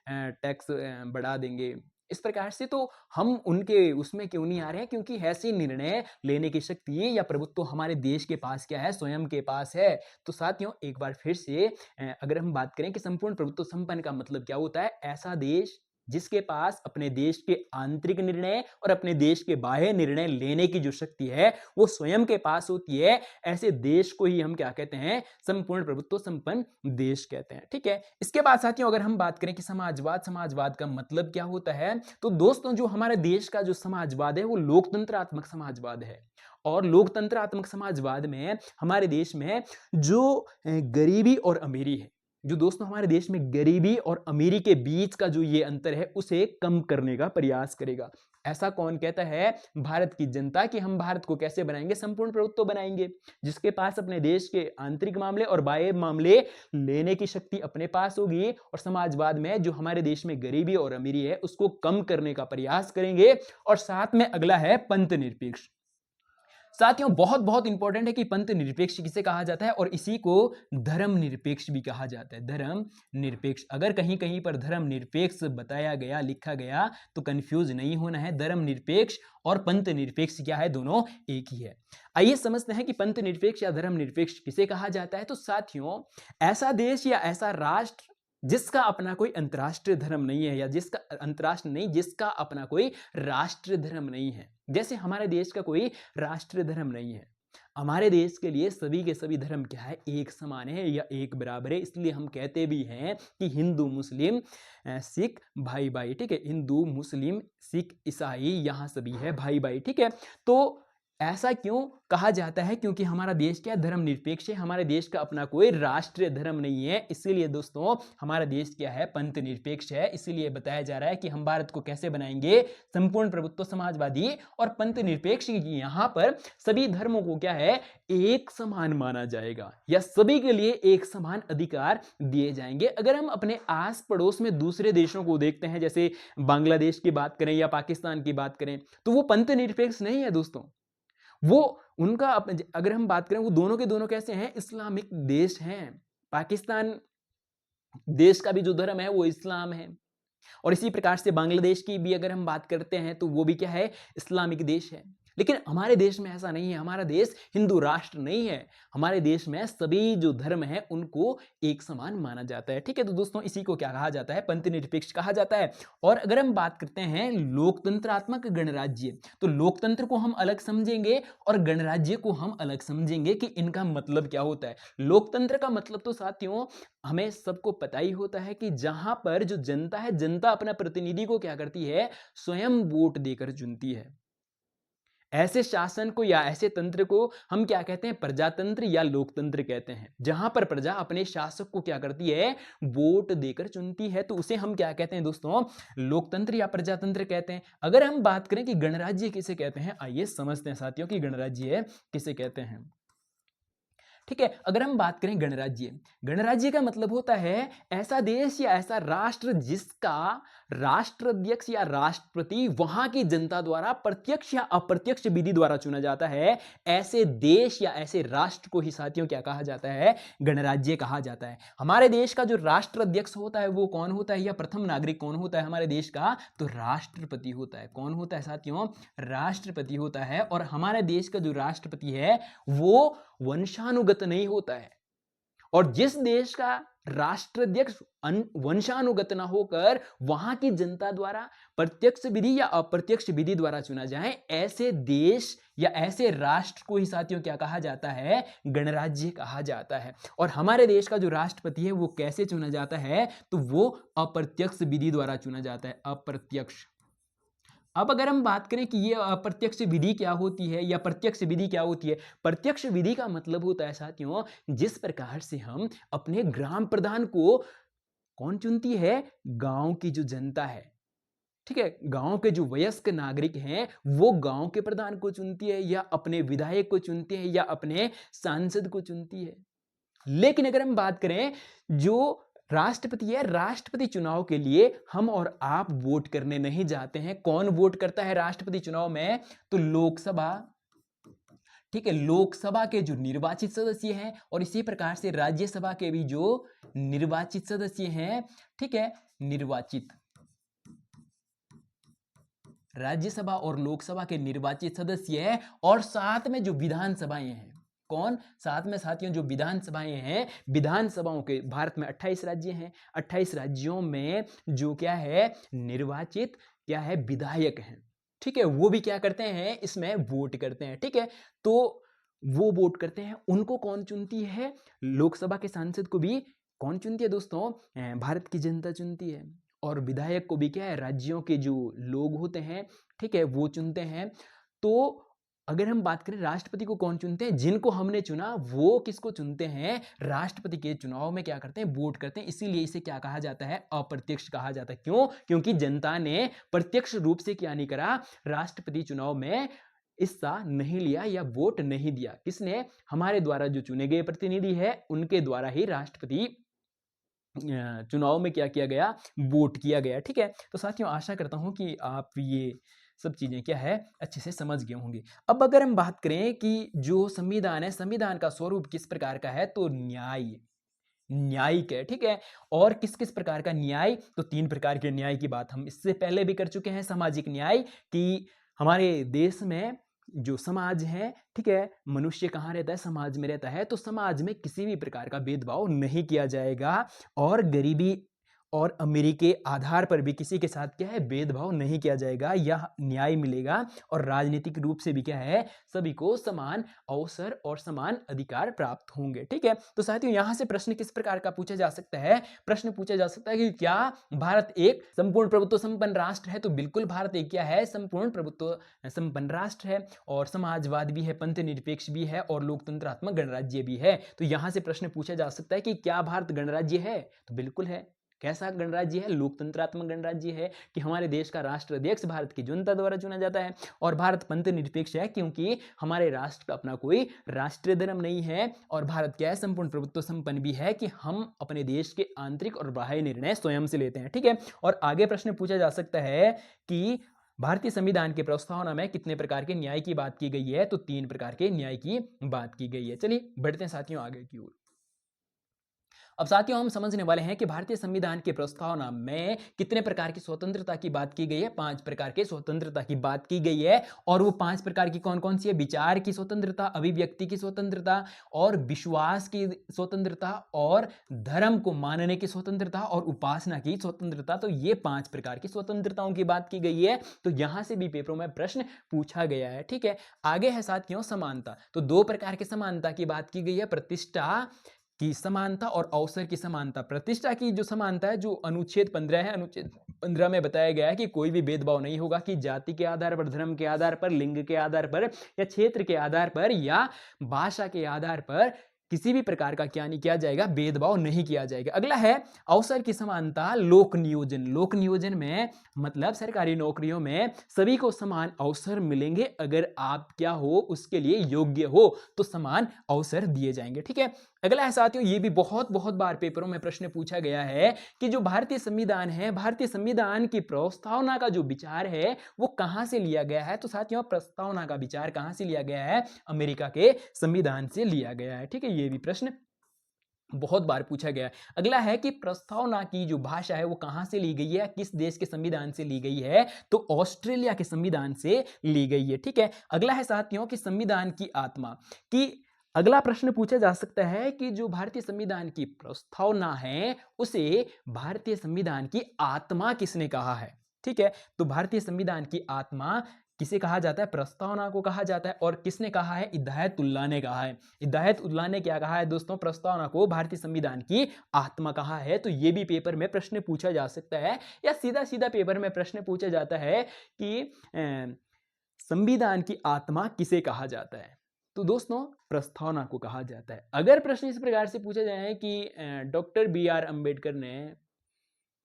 टैक्स बढ़ा देंगे, इस प्रकार से, तो हम उनके उसमें क्यों नहीं आ रहे हैं? क्योंकि ऐसी निर्णय लेने की शक्ति या प्रभुत्व हमारे देश के पास क्या है? स्वयं के पास है। तो साथियों, एक बार फिर से अगर हम बात करें कि संपूर्ण प्रभुत्व संपन्न का मतलब क्या होता है? ऐसा देश जिसके पास अपने देश के आंतरिक निर्णय और अपने देश के बाह्य निर्णय लेने की जो शक्ति है वो स्वयं के पास होती है। ऐसे देश को ही हम क्या कहते हैं? संपूर्ण प्रभुत्व संपन्न देश कहते हैं। ठीक है। इसके बाद साथियों, अगर हम बात करें कि समाजवाद का मतलब क्या होता है, तो दोस्तों, जो हमारे देश का जो समाजवाद है वो लोकतंत्रात्मक समाजवाद है। और लोकतंत्रात्मक समाजवाद में हमारे देश में जो गरीबी और अमीरी है, जो दोस्तों हमारे देश में गरीबी और अमीरी के बीच का जो ये अंतर है, उसे कम करने का प्रयास करेगा। ऐसा कौन कहता है? भारत की जनता, कि हम भारत को कैसे बनाएंगे? संपूर्ण प्रभुत्व बनाएंगे, जिसके पास अपने देश के आंतरिक मामले और बाह्य मामले लेने की शक्ति अपने पास होगी। और समाजवाद में जो हमारे देश में गरीबी और अमीरी है उसको कम करने का प्रयास करेंगे। और साथ में अगला है पंथ निरपेक्ष। साथियों बहुत बहुत इंपॉर्टेंट है कि पंथ निरपेक्ष किसे कहा जाता है, और इसी को धर्म निरपेक्ष भी कहा जाता है। धर्म निरपेक्ष, अगर कहीं कहीं पर धर्म निरपेक्ष बताया गया, लिखा गया, तो कंफ्यूज नहीं होना है। धर्म निरपेक्ष और पंथ निरपेक्ष क्या है, दोनों एक ही है। आइए समझते हैं कि पंथ निरपेक्ष या धर्म निरपेक्ष किसे कहा जाता है। तो साथियों, ऐसा देश या ऐसा राष्ट्र जिसका अपना कोई अंतर्राष्ट्रीय धर्म नहीं है, या जिसका अंतर्राष्ट्रीय नहीं, जिसका अपना कोई राष्ट्रीय धर्म नहीं है। जैसे हमारे देश का कोई राष्ट्रीय धर्म नहीं है। हमारे देश के लिए सभी के सभी धर्म क्या है, एक समान है या एक बराबर है। इसलिए हम कहते भी हैं कि हिंदू मुस्लिम सिख भाई भाई, ठीक है। हिंदू मुस्लिम सिख ईसाई यहाँ सभी है भाई भाई, ठीक है। तो ऐसा क्यों कहा जाता है, क्योंकि हमारा देश क्या है, धर्म निरपेक्ष है। हमारे देश का अपना कोई राष्ट्रीय धर्म नहीं है, इसीलिए दोस्तों हमारा देश क्या है, पंथ निरपेक्ष है। इसीलिए बताया जा रहा है कि हम भारत को कैसे बनाएंगे, संपूर्ण प्रभुत्व समाजवादी और पंथ निरपेक्ष। यहाँ पर सभी धर्मों को क्या है, एक समान माना जाएगा, या सभी के लिए एक समान अधिकार दिए जाएंगे। अगर हम अपने आस पड़ोस में दूसरे देशों को देखते हैं, जैसे बांग्लादेश की बात करें या पाकिस्तान की बात करें, तो वो पंथ निरपेक्ष नहीं है दोस्तों। वो उनका अगर हम बात करें, वो दोनों के दोनों कैसे हैं, इस्लामिक देश हैं। पाकिस्तान देश का भी जो धर्म है वो इस्लाम है, और इसी प्रकार से बांग्लादेश की भी अगर हम बात करते हैं तो वो भी क्या है, इस्लामिक देश है। लेकिन हमारे देश में ऐसा नहीं है। हमारा देश हिंदू राष्ट्र नहीं है। हमारे देश में सभी जो धर्म है उनको एक समान माना जाता है, ठीक है। तो दोस्तों इसी को क्या कहा जाता है, पंथ निरपेक्ष कहा जाता है। और अगर हम बात करते हैं लोकतंत्रात्मक गणराज्य, तो लोकतंत्र को हम अलग समझेंगे और गणराज्य को हम अलग समझेंगे कि इनका मतलब क्या होता है। लोकतंत्र का मतलब तो साथियों हमें सबको पता ही होता है कि जहां पर जो जनता है, जनता अपना प्रतिनिधि को क्या करती है, स्वयं वोट देकर चुनती है। ऐसे शासन को या ऐसे तंत्र को हम क्या कहते हैं, प्रजातंत्र या लोकतंत्र कहते हैं। जहां पर प्रजा अपने शासक को क्या करती है, वोट देकर चुनती है, तो उसे हम क्या कहते हैं दोस्तों, लोकतंत्र या प्रजातंत्र कहते हैं। अगर हम बात करें कि गणराज्य किसे कहते हैं, आइए समझते हैं साथियों कि गणराज्य किसे कहते हैं, ठीक है। अगर हम बात करें गणराज्य, गणराज्य का मतलब होता है ऐसा देश या ऐसा राष्ट्र जिसका राष्ट्राध्यक्ष या राष्ट्रपति वहां की जनता द्वारा प्रत्यक्ष या अप्रत्यक्ष विधि द्वारा चुना जाता है। ऐसे देश या ऐसे राष्ट्र को ही साथियों क्या कहा जाता है, गणराज्य कहा जाता है। हमारे देश का जो राष्ट्राध्यक्ष होता है वो कौन होता है, या प्रथम नागरिक कौन होता है हमारे देश का, तो राष्ट्रपति होता है। कौन होता है साथियों, राष्ट्रपति होता है। और हमारे देश का जो राष्ट्रपति है वो वंशानुगत नहीं होता है। और जिस देश का राष्ट्राध्यक्ष वंशानुगत ना होकर वहां की जनता द्वारा प्रत्यक्ष विधि या अप्रत्यक्ष विधि द्वारा चुना जाए, ऐसे देश या ऐसे राष्ट्र को ही साथियों क्या कहा जाता है, गणराज्य कहा जाता है। और हमारे देश का जो राष्ट्रपति है वो कैसे चुना जाता है, तो वो अप्रत्यक्ष विधि द्वारा चुना जाता है, अप्रत्यक्ष। अब अगर हम बात करें कि ये अप्रत्यक्ष विधि क्या होती है या प्रत्यक्ष विधि क्या होती है, प्रत्यक्ष विधि का मतलब होता है साथियों जिस प्रकार से हम अपने ग्राम प्रधान को कौन चुनती है, गांव की जो जनता है, ठीक है। गांव के जो वयस्क नागरिक हैं वो गांव के प्रधान को चुनती है, या अपने विधायक को चुनती है, या अपने सांसद को चुनती है। लेकिन अगर हम बात करें जो राष्ट्रपति है, राष्ट्रपति चुनाव के लिए हम और आप वोट करने नहीं जाते हैं। कौन वोट करता है राष्ट्रपति चुनाव में, तो लोकसभा, ठीक है। लोकसभा के जो निर्वाचित सदस्य हैं और इसी प्रकार से राज्यसभा के भी जो निर्वाचित सदस्य हैं, ठीक है, निर्वाचित राज्यसभा और लोकसभा के निर्वाचित सदस्य हैं, और साथ में जो विधानसभाएं हैं, कौन, साथ में साथियों जो विधानसभाएं हैं, विधानसभाओं के भारत में 28 राज्य हैं। 28 राज्यों में जो क्या है, निर्वाचित क्या है, विधायक हैं, ठीक है। वो भी क्या करते हैं, इसमें वोट करते हैं, ठीक है। तो वो वोट करते हैं, उनको कौन चुनती है, लोकसभा के सांसद को भी कौन चुनती है दोस्तों, भारत की जनता चुनती है। और विधायक को भी क्या है, राज्यों के जो लोग होते हैं, ठीक है, वो चुनते हैं। तो अगर हम बात करें राष्ट्रपति को कौन चुनते हैं, जिनको हमने चुना वो किसको चुनते हैं, राष्ट्रपति के चुनाव में क्या करते हैं, वोट करते हैं। इसीलिए इसे क्या कहा जाता है, अप्रत्यक्ष कहा जाता है। क्यों, क्योंकि जनता ने प्रत्यक्ष रूप से क्या नहीं करा, राष्ट्रपति चुनाव में हिस्सा नहीं लिया या वोट नहीं दिया। किसने, हमारे द्वारा जो चुने गए प्रतिनिधि है उनके द्वारा ही राष्ट्रपति चुनाव में क्या किया गया, वोट किया गया, ठीक है। तो साथियों आशा करता हूं कि आप ये सब चीज़ें क्या है अच्छे से समझ गए होंगे। अब अगर हम बात करें कि जो संविधान है, संविधान का स्वरूप किस प्रकार का है, तो न्यायिक है, ठीक है। और किस किस प्रकार का न्याय, तो 3 प्रकार के न्याय की बात हम इससे पहले भी कर चुके हैं। सामाजिक न्याय कि हमारे देश में जो समाज है, ठीक है, मनुष्य कहाँ रहता है, समाज में रहता है, तो समाज में किसी भी प्रकार का भेदभाव नहीं किया जाएगा और गरीबी और अमीरी के आधार पर भी किसी के साथ क्या है भेदभाव नहीं किया जाएगा, यह न्याय मिलेगा। और राजनीतिक रूप से भी क्या है, सभी को समान अवसर और समान अधिकार प्राप्त होंगे, ठीक है। तो साथियों यहाँ से प्रश्न किस प्रकार का पूछा जा सकता है, प्रश्न पूछा जा सकता है कि क्या भारत एक संपूर्ण प्रभुत्व संपन्न राष्ट्र है, तो बिल्कुल भारत एक क्या है, संपूर्ण प्रभुत्व संपन्न राष्ट्र है, और समाजवाद भी है, पंथ निरपेक्ष भी है, और लोकतंत्रात्मक गणराज्य भी है। तो यहाँ से प्रश्न पूछा जा सकता है कि क्या भारत गणराज्य है, तो बिल्कुल है। कैसा गणराज्य है, लोकतंत्रात्मक गणराज्य है कि हमारे देश का राष्ट्राध्यक्ष भारत की जनता द्वारा चुना जाता है। और भारत पंथ निरपेक्ष है क्योंकि हमारे राष्ट्र का अपना कोई राष्ट्रीय धर्म नहीं है। और भारत क्या है, संपूर्ण प्रभुत्व संपन्न भी है कि हम अपने देश के आंतरिक और बाह्य निर्णय स्वयं से लेते हैं, ठीक है। और आगे प्रश्न पूछा जा सकता है कि भारतीय संविधान के प्रस्तावना में कितने प्रकार के न्याय की बात की गई है, तो 3 प्रकार के न्याय की बात की गई है। चलिए बढ़ते हैं साथियों आगे की ओर। अब साथियों हम समझने वाले हैं कि भारतीय संविधान की प्रस्तावना में कितने प्रकार की स्वतंत्रता की बात की गई है। 5 प्रकार के स्वतंत्रता की बात की गई है। और वो 5 प्रकार की कौन कौन सी है, विचार की स्वतंत्रता, अभिव्यक्ति की स्वतंत्रता, और विश्वास की स्वतंत्रता, और धर्म को मानने की स्वतंत्रता, और उपासना की स्वतंत्रता। तो ये 5 प्रकार की स्वतंत्रताओं की बात की गई है। तो यहां से भी पेपरों में प्रश्न पूछा गया है, ठीक है। आगे है साथियों समानता। तो 2 प्रकार की समानता की बात की गई है, प्रतिष्ठा की समानता और अवसर की समानता। प्रतिष्ठा की जो समानता है, जो अनुच्छेद 15 है, अनुच्छेद 15 में बताया गया है कि कोई भी भेदभाव नहीं होगा कि जाति के आधार पर, धर्म के आधार पर, लिंग के आधार पर, या क्षेत्र के आधार पर, या भाषा के आधार पर किसी भी प्रकार का क्या नहीं किया जाएगा, भेदभाव नहीं किया जाएगा। अगला है अवसर की समानता, लोक नियोजन। लोक नियोजन में मतलब सरकारी नौकरियों में सभी को समान अवसर मिलेंगे, अगर आप क्या हो, उसके लिए योग्य हो, तो समान अवसर दिए जाएंगे, ठीक है। अगला है साथियों, ये भी बहुत बहुत बार पेपरों में प्रश्न पूछा गया है कि जो भारतीय संविधान है, भारतीय संविधान की प्रस्तावना का जो विचार है वो कहां से लिया गया है। तो साथियों प्रस्तावना का विचार कहां से लिया गया है, अमेरिका के संविधान से लिया गया है, ठीक है। ये भी प्रश्न बहुत बार पूछा गया है। अगला है कि प्रस्तावना की जो भाषा है वो कहां से ली गई है, किस देश के संविधान से ली गई है, तो ऑस्ट्रेलिया के संविधान से ली गई है, ठीक है। अगला है साथियों कि संविधान की आत्मा की, अगला प्रश्न पूछा जा सकता है कि जो भारतीय संविधान की प्रस्तावना है उसे भारतीय संविधान की आत्मा किसने कहा है, ठीक है। तो भारतीय संविधान की आत्मा किसे कहा जाता है, प्रस्तावना को कहा जाता है। और किसने कहा है, हिदायतुल्लाह ने कहा है। हिदायतुल्लाह ने क्या कहा है दोस्तों, प्रस्तावना को भारतीय संविधान की आत्मा कहा है। तो ये भी पेपर में प्रश्न पूछा जा सकता है, या सीधा सीधा पेपर में प्रश्न पूछा जाता है कि संविधान की आत्मा किसे कहा जाता है, तो दोस्तों प्रस्तावना को कहा जाता है। अगर प्रश्न इस प्रकार से पूछा जाए कि डॉक्टर बी.आर. अम्बेडकर ने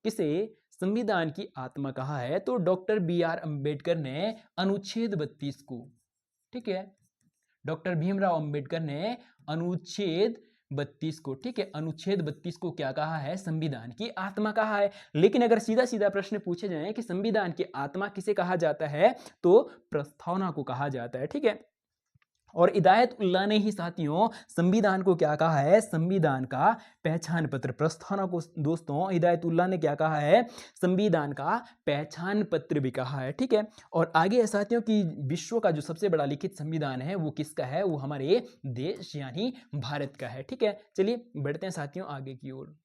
किसे संविधान की आत्मा कहा है, तो डॉक्टर बी.आर. अम्बेडकर ने अनुच्छेद 32 को, ठीक है, डॉक्टर भीमराव अंबेडकर ने अनुच्छेद 32 को, ठीक है, अनुच्छेद 32 को क्या कहा है, संविधान की आत्मा कहा है। लेकिन अगर सीधा सीधा प्रश्न पूछे जाए कि संविधान की आत्मा किसे कहा जाता है, तो प्रस्तावना को कहा जाता है, ठीक है। और हिदायतुल्लाह ने ही साथियों संविधान को क्या कहा है, संविधान का पहचान पत्र। प्रस्तावना को दोस्तों हिदायतुल्लाह ने क्या कहा है, संविधान का पहचान पत्र भी कहा है, ठीक है। और आगे है साथियों कि विश्व का जो सबसे बड़ा लिखित संविधान है वो किसका है, वो हमारे देश यानी भारत का है, ठीक है। चलिए बढ़ते हैं साथियों आगे की ओर।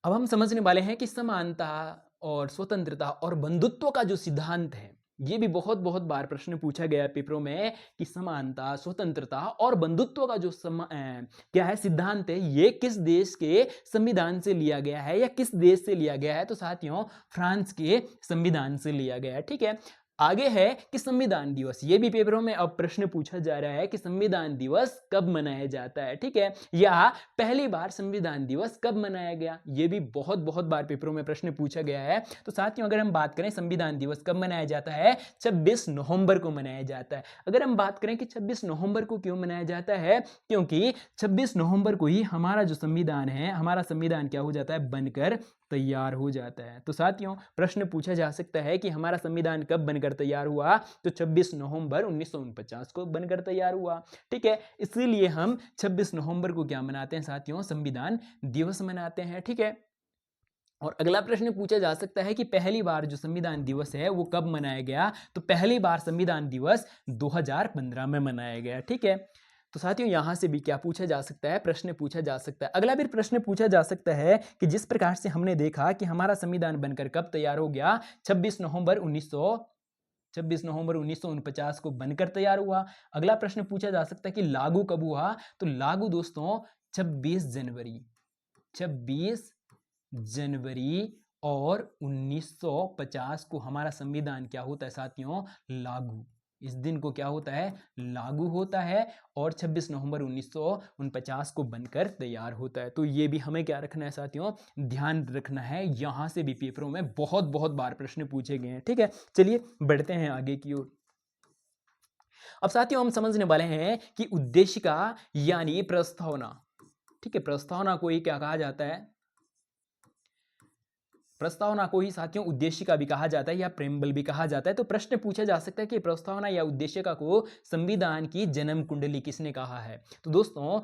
अब हम समझने वाले हैं कि समानता और स्वतंत्रता और बंधुत्व का जो सिद्धांत है, ये भी बहुत बहुत बार प्रश्न पूछा गया है पेपरों में कि समानता, स्वतंत्रता और बंधुत्व का जो क्या है सिद्धांत है, ये किस देश के संविधान से लिया गया है या किस देश से लिया गया है, तो साथियों फ्रांस के संविधान से लिया गया है, ठीक है। आगे है कि संविधान दिवस, ये भी पेपरों में अब प्रश्न पूछा जा रहा है कि संविधान दिवस कब मनाया जाता है, ठीक है, या पहली बार संविधान दिवस कब मनाया गया, ये भी बहुत बहुत बार पेपरों में प्रश्न पूछा गया है। तो साथियों अगर हम बात करें संविधान दिवस कब मनाया जाता है, 26 नवंबर को मनाया जाता है। अगर हम बात करें कि 26 नवंबर को क्यों मनाया जाता है, क्योंकि 26 नवंबर को ही हमारा जो संविधान है, हमारा संविधान क्या हो जाता है, बनकर तैयार हो जाता है। तो साथियों, प्रश्न पूछा जा सकता है कि हमारा संविधान कब बनकर तैयार हुआ, तो 26 नवंबर 1949 को बनकर तैयार हुआ। ठीक है, इसीलिए हम 26 नवंबर को क्या मनाते हैं साथियों, संविधान दिवस मनाते हैं। ठीक है, और अगला प्रश्न पूछा जा सकता है कि पहली बार जो संविधान दिवस है वो कब मनाया गया, तो पहली बार संविधान दिवस 2015 में मनाया गया। ठीक है, तो साथियों यहां से भी क्या पूछा जा सकता है, प्रश्न पूछा जा सकता है। अगला भी प्रश्न पूछा जा सकता है कि जिस प्रकार से हमने देखा कि हमारा संविधान बनकर कब तैयार हो गया, 26 नवंबर 1949 को बनकर तैयार हुआ। अगला प्रश्न पूछा जा सकता है कि लागू कब हुआ, तो लागू दोस्तों 26 जनवरी और 1950 को हमारा संविधान क्या होता है साथियों, लागू। इस दिन को क्या होता है, लागू होता है, और 26 नवंबर 1949 को बनकर तैयार होता है। तो ये भी हमें क्या रखना है साथियों, ध्यान रखना है। यहां से भी पेपरों में बहुत बहुत बार प्रश्न पूछे गए हैं। ठीक है, चलिए बढ़ते हैं आगे की ओर। अब साथियों हम समझने वाले हैं कि उद्देशिका यानी प्रस्तावना। ठीक है, प्रस्तावना को ही क्या कहा जाता है, प्रस्तावना को ही साथियों उद्देशिका भी कहा जाता है या प्रेम्बल भी कहा जाता है। तो प्रश्न पूछा जा सकता है कि प्रस्तावना या उद्देशिका को संविधान की जन्म कुंडली किसने कहा है। तो दोस्तों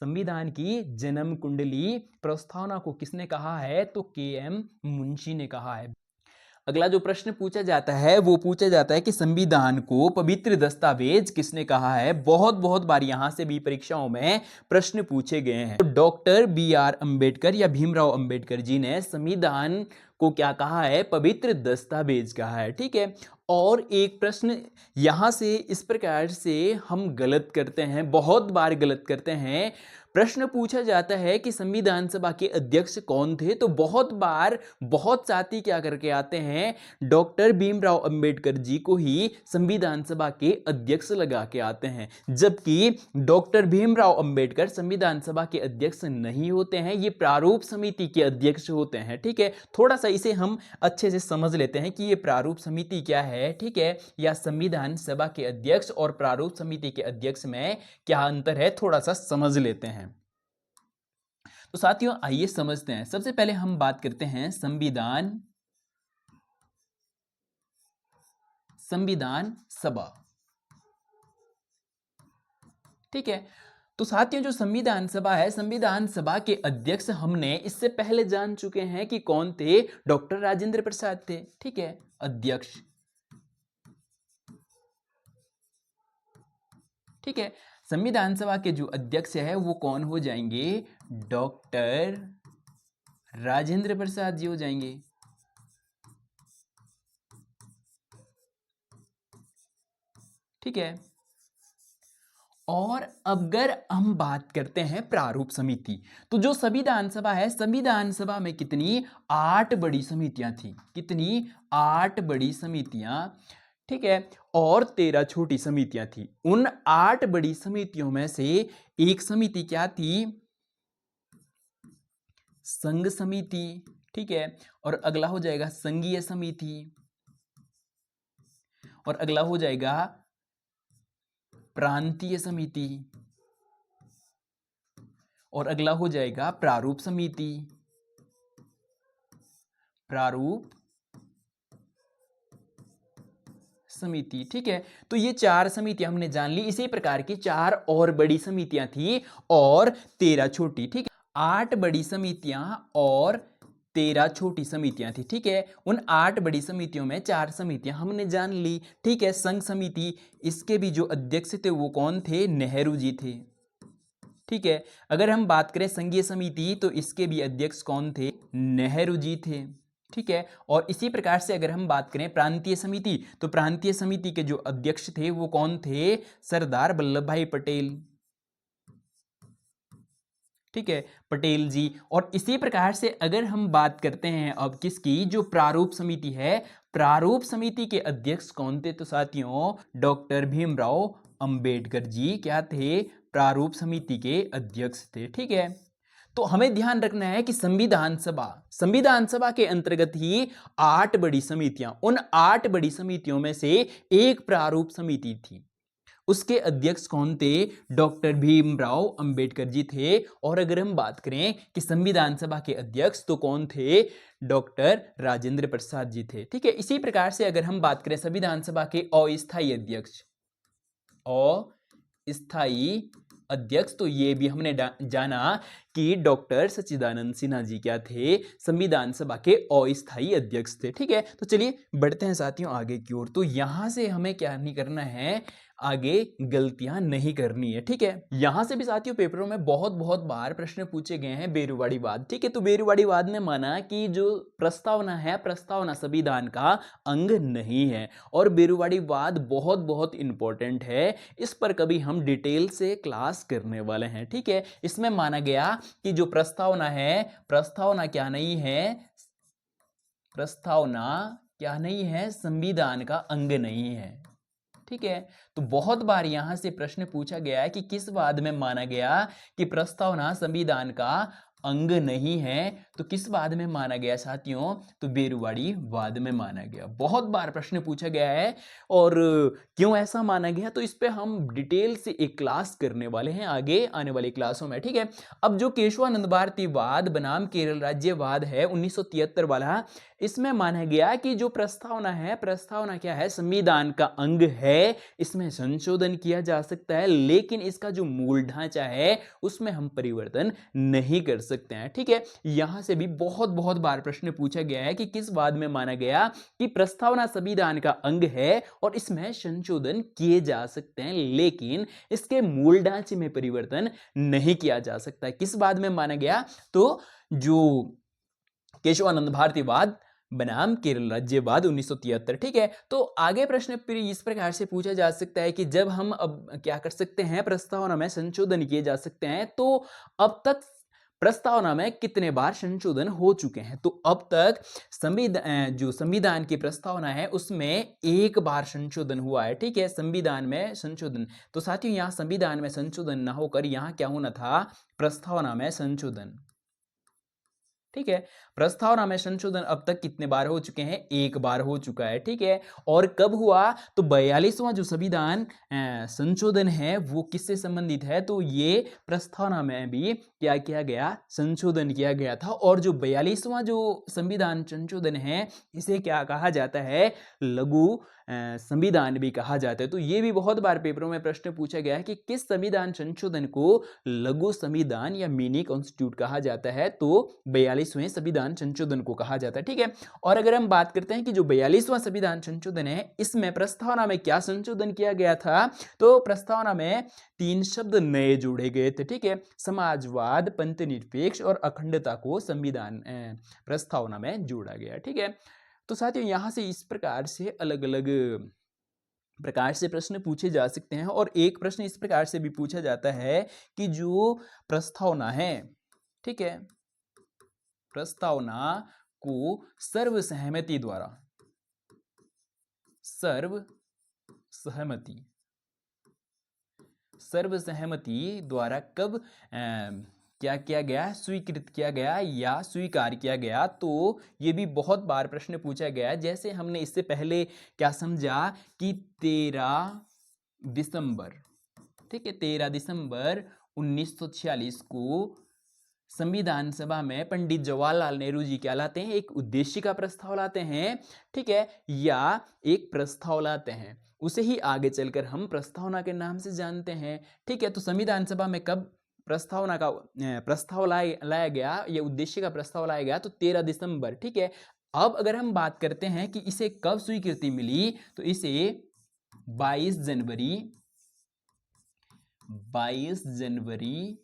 संविधान की जन्म कुंडली प्रस्तावना को किसने कहा है, तो के.एम. मुंशी ने कहा है। अगला जो प्रश्न पूछा जाता है वो पूछा जाता है कि संविधान को पवित्र दस्तावेज किसने कहा है। बहुत बहुत बार यहां से भी परीक्षाओं में प्रश्न पूछे गए हैं। तो डॉक्टर बी.आर. अंबेडकर या भीमराव अंबेडकर जी ने संविधान को क्या कहा है, पवित्र दस्तावेज कहा है। ठीक है, और एक प्रश्न यहां से इस प्रकार से हम गलत करते हैं, बहुत बार गलत करते हैं। प्रश्न पूछा जाता है कि संविधान सभा के अध्यक्ष कौन थे, तो बहुत बार बहुत साथी क्या करके आते हैं, डॉक्टर भीमराव अंबेडकर जी को ही संविधान सभा के अध्यक्ष लगा के आते हैं, जबकि डॉक्टर भीमराव अंबेडकर संविधान सभा के अध्यक्ष नहीं होते हैं, ये प्रारूप समिति के अध्यक्ष होते हैं। ठीक है, थोड़ा सा इसे हम अच्छे से समझ लेते हैं कि ये प्रारूप समिति क्या है। ठीक है, या संविधान सभा के अध्यक्ष और प्रारूप समिति के अध्यक्ष में क्या अंतर है, थोड़ा सा समझ लेते हैं। तो साथियों आइए समझते हैं। सबसे पहले हम बात करते हैं संविधान सभा। ठीक है, तो साथियों जो संविधान सभा है, संविधान सभा के अध्यक्ष हमने इससे पहले जान चुके हैं कि कौन थे, डॉक्टर राजेंद्र प्रसाद थे। ठीक है, अध्यक्ष। ठीक है, संविधान सभा के जो अध्यक्ष है वो कौन हो जाएंगे, डॉक्टर राजेंद्र प्रसाद जी हो जाएंगे। ठीक है, और अगर हम बात करते हैं प्रारूप समिति, तो जो संविधान सभा है, संविधान सभा में कितनी, 8 बड़ी समितियां थी। कितनी, 8 बड़ी समितियां। ठीक है, और 13 छोटी समितियां थी। उन 8 बड़ी समितियों में से एक समिति क्या थी, संघ समिति। ठीक है, और अगला हो जाएगा संघीय समिति, और अगला हो जाएगा प्रांतीय समिति, और अगला हो जाएगा प्रारूप समिति। प्रारूप समिति। ठीक है, तो ये 4 समितियां हमने जान ली। इसी प्रकार की 4 और बड़ी समितियां थी और 13 छोटी। ठीक है, 8 बड़ी समितियां और 13 छोटी समितियां थी। ठीक है, उन 8 बड़ी समितियों में 4 समितियां हमने जान ली। ठीक है, संघ समिति, इसके भी जो अध्यक्ष थे वो कौन थे, नेहरू जी थे। ठीक है, अगर हम बात करें संघीय समिति तो इसके भी अध्यक्ष कौन थे, नेहरू जी थे। ठीक है, और इसी प्रकार से अगर हम बात करें प्रांतीय समिति, तो प्रांतीय समिति के जो अध्यक्ष थे वो कौन थे, सरदार वल्लभ भाई पटेल। ठीक है, पटेल जी। और इसी प्रकार से अगर हम बात करते हैं अब किसकी, जो प्रारूप समिति है, प्रारूप समिति के अध्यक्ष कौन थे, तो साथियों डॉक्टर भीमराव अंबेडकर जी क्या थे, प्रारूप समिति के अध्यक्ष थे। ठीक है, तो हमें ध्यान रखना है कि संविधान सभा के अंतर्गत ही 8 बड़ी समितियां, उन 8 बड़ी समितियों में से एक प्रारूप समिति थी। उसके अध्यक्ष कौन थे? डॉक्टर भीमराव अंबेडकर जी थे। और अगर हम बात करें कि संविधान सभा के अध्यक्ष तो कौन थे? डॉक्टर राजेंद्र प्रसाद जी थे। ठीक है, इसी प्रकार से अगर हम बात करें संविधान सभा के अस्थायी अध्यक्ष, अस्थायी अध्यक्ष, तो ये भी हमने जाना कि डॉक्टर सच्चिदानंद सिन्हा जी क्या थे? संविधान सभा के अस्थायी अध्यक्ष थे। ठीक है, तो चलिए बढ़ते हैं साथियों आगे की ओर। तो यहां से हमें क्या नहीं करना है, आगे गलतियां नहीं करनी है। ठीक है, यहां से भी साथियों पेपरों में बहुत बहुत बार प्रश्न पूछे गए हैं बेरूवाड़ीवाद। ठीक है, तो बेरूवाड़ीवाद ने माना कि जो प्रस्तावना है, प्रस्तावना संविधान का अंग नहीं है, और बेरूवाड़ीवाद बहुत बहुत इंपॉर्टेंट है, इस पर कभी हम डिटेल से क्लास करने वाले हैं। ठीक है, इसमें माना गया कि जो प्रस्तावना है, प्रस्तावना क्या नहीं है? प्रस्तावना क्या नहीं है? संविधान का अंग नहीं है। ठीक है, तो बहुत बार यहां से प्रश्न पूछा गया है कि किस वाद में माना गया कि प्रस्तावना संविधान का अंग नहीं है? तो किस वाद में माना गया साथियों? तो बेरूवाड़ी वाद में माना गया। बहुत बार प्रश्न पूछा गया है, और क्यों ऐसा माना गया तो इस पे हम डिटेल से एक क्लास करने वाले हैं आगे आने वाली क्लासों में। ठीक है, अब जो केशवानंद भारती वाद बनाम केरल राज्यवाद है 1973 वाला, इसमें माना गया कि जो प्रस्तावना है, प्रस्तावना क्या है? संविधान का अंग है, इसमें संशोधन किया जा सकता है, लेकिन इसका जो मूल ढांचा है उसमें हम परिवर्तन नहीं कर सकते हैं। ठीक है, यहां से भी बहुत बहुत बार प्रश्न पूछा गया है कि किस वाद में माना गया कि प्रस्तावना संविधान का अंग है और इसमें संशोधन किए जा सकते हैं, लेकिन इसके मूल ढांचे में परिवर्तन नहीं किया जा सकता। किस वाद में माना गया? तो जो केशवानंद भारती वाद बनाम केरल राज्यवाद 1973। ठीक है, तो आगे प्रश्न फिर इस प्रकार से पूछा जा सकता है कि जब हम अब क्या कर सकते हैं, प्रस्तावना में संशोधन किए जा सकते हैं, तो अब तक प्रस्तावना में कितने बार संशोधन हो चुके हैं? तो अब तक जो संविधान की प्रस्तावना है उसमें एक बार संशोधन हुआ है। ठीक है, संविधान में संशोधन, तो साथियों यहां संविधान में संशोधन ना होकर यहां क्या होना था? प्रस्तावना में संशोधन। ठीक है, प्रस्तावना में संशोधन अब तक कितने बार हो चुके हैं? एक बार हो चुका है। ठीक है, और कब हुआ? तो 42वां जो संविधान संशोधन है वो किससे संबंधित है? तो ये प्रस्तावना में भी क्या किया गया? संशोधन किया गया था। और जो 42वां जो संविधान संशोधन है इसे क्या कहा जाता है? लघु संविधान भी कहा जाता है। तो ये भी बहुत बार पेपरों में प्रश्न पूछा गया है कि किस संविधान संशोधन को लघु संविधान या मिनी कॉन्स्टिट्यूट कहा जाता है? तो 42वें संविधान संशोधन को कहा जाता है। ठीक है, और अगर हम बात करते हैं कि जो 42वां संविधान संशोधन है इसमें प्रस्तावना में क्या संशोधन किया गया था? तो प्रस्तावना में 3 शब्द नए जोड़े गए थे। ठीक है, समाजवाद, पंथनिरपेक्ष और अखंडता को संविधान प्रस्तावना में जोड़ा गया। ठीक है, तो साथियों यहां से इस प्रकार से अलग अलग प्रकार से प्रश्न पूछे जा सकते हैं। और एक प्रश्न इस प्रकार से भी पूछा जाता है कि जो प्रस्तावना है, ठीक है, प्रस्तावना को सर्वसहमति द्वारा, सर्वसहमति द्वारा कब क्या किया गया? स्वीकृत किया गया या स्वीकार किया गया? तो ये भी बहुत बार प्रश्न पूछा गया। जैसे हमने इससे पहले क्या समझा कि 13 दिसंबर, ठीक है, 13 दिसंबर 1946 को संविधान सभा में पंडित जवाहरलाल नेहरू जी क्या लाते हैं? एक उद्देश्य का प्रस्ताव लाते हैं, ठीक है, या एक प्रस्ताव लाते हैं, उसे ही आगे चलकर हम प्रस्तावना के नाम से जानते हैं। ठीक है, तो संविधान सभा में कब प्रस्तावना का प्रस्ताव लाया गया, ये उद्देश्य का प्रस्ताव लाया गया? तो 13 दिसंबर। ठीक है, अब अगर हम बात करते हैं कि इसे कब स्वीकृति मिली, तो इसे 22 जनवरी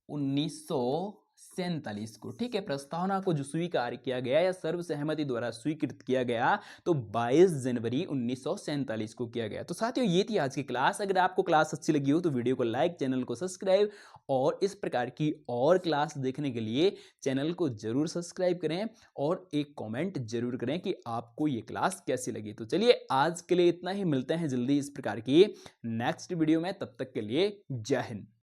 1947 को, ठीक है, प्रस्तावना को जो स्वीकार किया गया या सर्वसहमति द्वारा स्वीकृत किया गया, तो 22 जनवरी 1947 को किया गया। तो साथियों ये थी आज की क्लास। अगर आपको क्लास अच्छी लगी हो तो वीडियो को लाइक, चैनल को सब्सक्राइब, और इस प्रकार की और क्लास देखने के लिए चैनल को जरूर सब्सक्राइब करें और एक कॉमेंट जरूर करें कि आपको ये क्लास कैसी लगी। तो चलिए आज के लिए इतना ही, मिलते हैं जल्दी इस प्रकार की नेक्स्ट वीडियो में, तब तक के लिए जय हिंद।